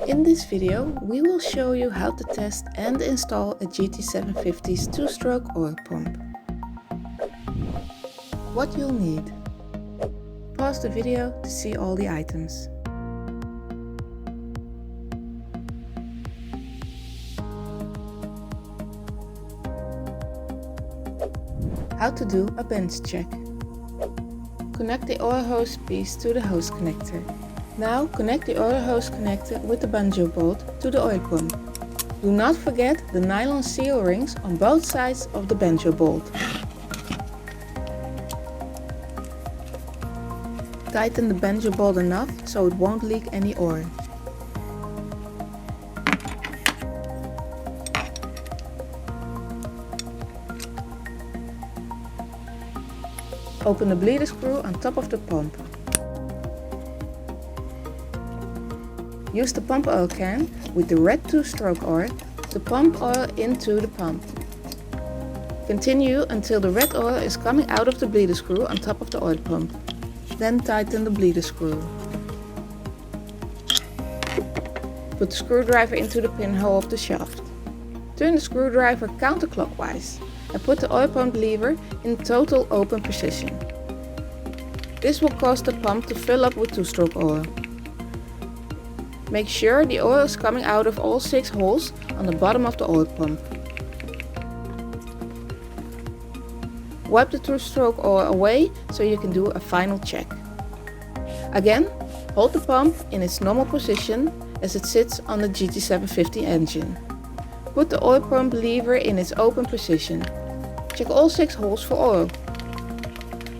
In this video, we will show you how to test and install a GT750's 2-stroke oil pump. What you'll need. Pause the video to see all the items. How to do a bench check. Connect the oil hose piece to the hose connector. Now connect the oil hose connector with the banjo bolt to the oil pump. Do not forget the nylon seal rings on both sides of the banjo bolt. Tighten the banjo bolt enough so it won't leak any oil. Open the bleeder screw on top of the pump. Use the pump oil can with the red 2-stroke oil to pump oil into the pump. Continue until the red oil is coming out of the bleeder screw on top of the oil pump. Then tighten the bleeder screw. Put the screwdriver into the pinhole of the shaft. Turn the screwdriver counterclockwise and put the oil pump lever in total open position. This will cause the pump to fill up with 2-stroke oil. Make sure the oil is coming out of all 6 holes on the bottom of the oil pump. Wipe the 2-stroke oil away so you can do a final check. Again, hold the pump in its normal position as it sits on the GT750 engine. Put the oil pump lever in its open position. Check all 6 holes for oil.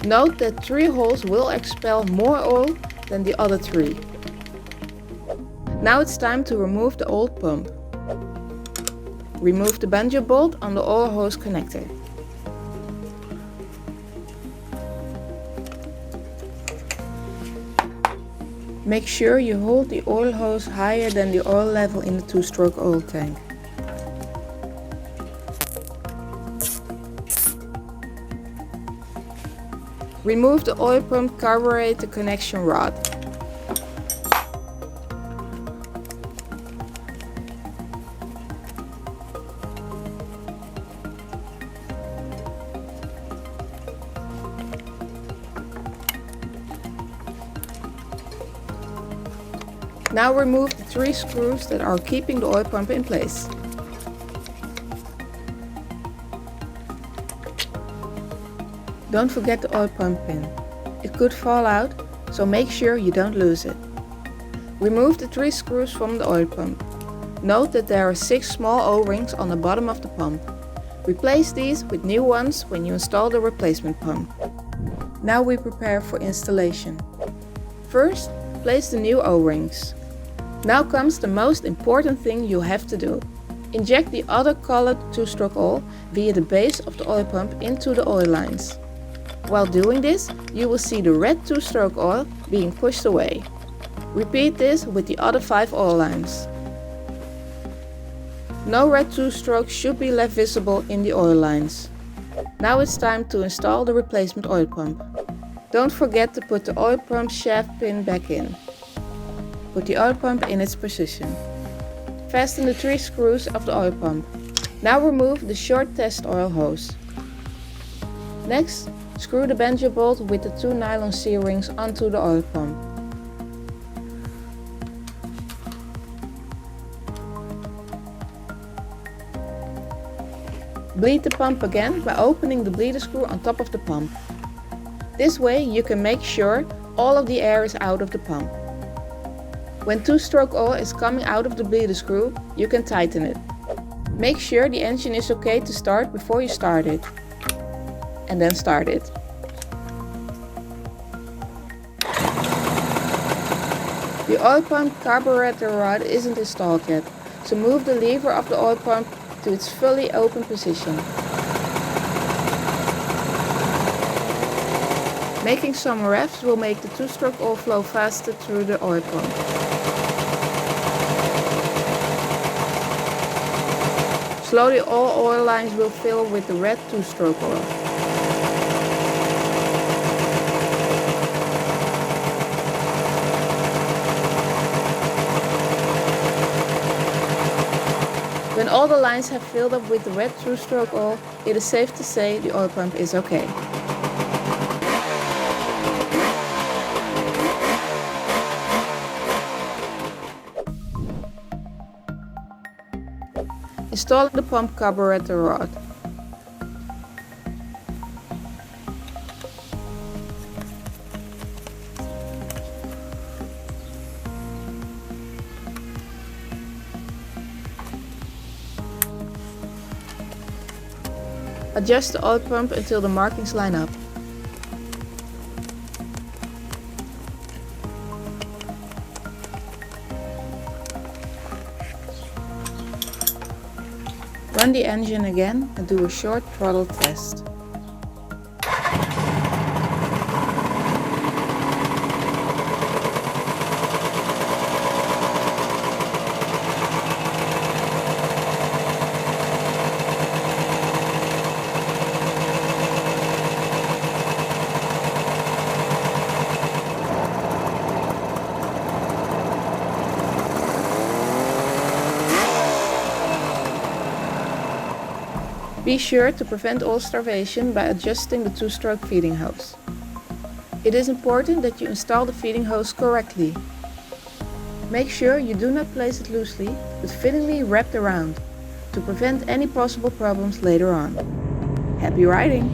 Note that 3 holes will expel more oil than the other 3. Now it's time to remove the old pump. Remove the banjo bolt on the oil hose connector. Make sure you hold the oil hose higher than the oil level in the 2-stroke oil tank. Remove the oil pump carburetor connection rod. Now remove the 3 screws that are keeping the oil pump in place. Don't forget the oil pump pin. It could fall out, so make sure you don't lose it. Remove the 3 screws from the oil pump. Note that there are 6 small O-rings on the bottom of the pump. Replace these with new ones when you install the replacement pump. Now we prepare for installation. First, place the new O-rings. Now comes the most important thing you have to do. Inject the other colored 2-stroke oil via the base of the oil pump into the oil lines. While doing this, you will see the red 2-stroke oil being pushed away. Repeat this with the other 5 oil lines. No red 2-strokes should be left visible in the oil lines. Now it's time to install the replacement oil pump. Don't forget to put the oil pump shaft pin back in. Put the oil pump in its position. Fasten the 3 screws of the oil pump. Now remove the short test oil hose. Next, screw the banjo bolt with the 2 nylon seal rings onto the oil pump. Bleed the pump again by opening the bleeder screw on top of the pump. This way you can make sure all of the air is out of the pump. When 2-stroke oil is coming out of the bleeder screw, you can tighten it. Make sure the engine is okay to start before you start it. And then start it. The oil pump carburetor rod isn't installed yet, so move the lever of the oil pump to its fully open position. Making some revs will make the 2-stroke oil flow faster through the oil pump. Slowly all oil lines will fill with the red 2-stroke oil. When all the lines have filled up with the wet two-stroke oil, it is safe to say the oil pump is okay. Installing the pump carburetor rod. Adjust the oil pump until the markings line up. Run the engine again and do a short throttle test. Be sure to prevent oil starvation by adjusting the two-stroke feeding hose. It is important that you install the feeding hose correctly. Make sure you do not place it loosely, but fittingly wrapped around, to prevent any possible problems later on. Happy riding!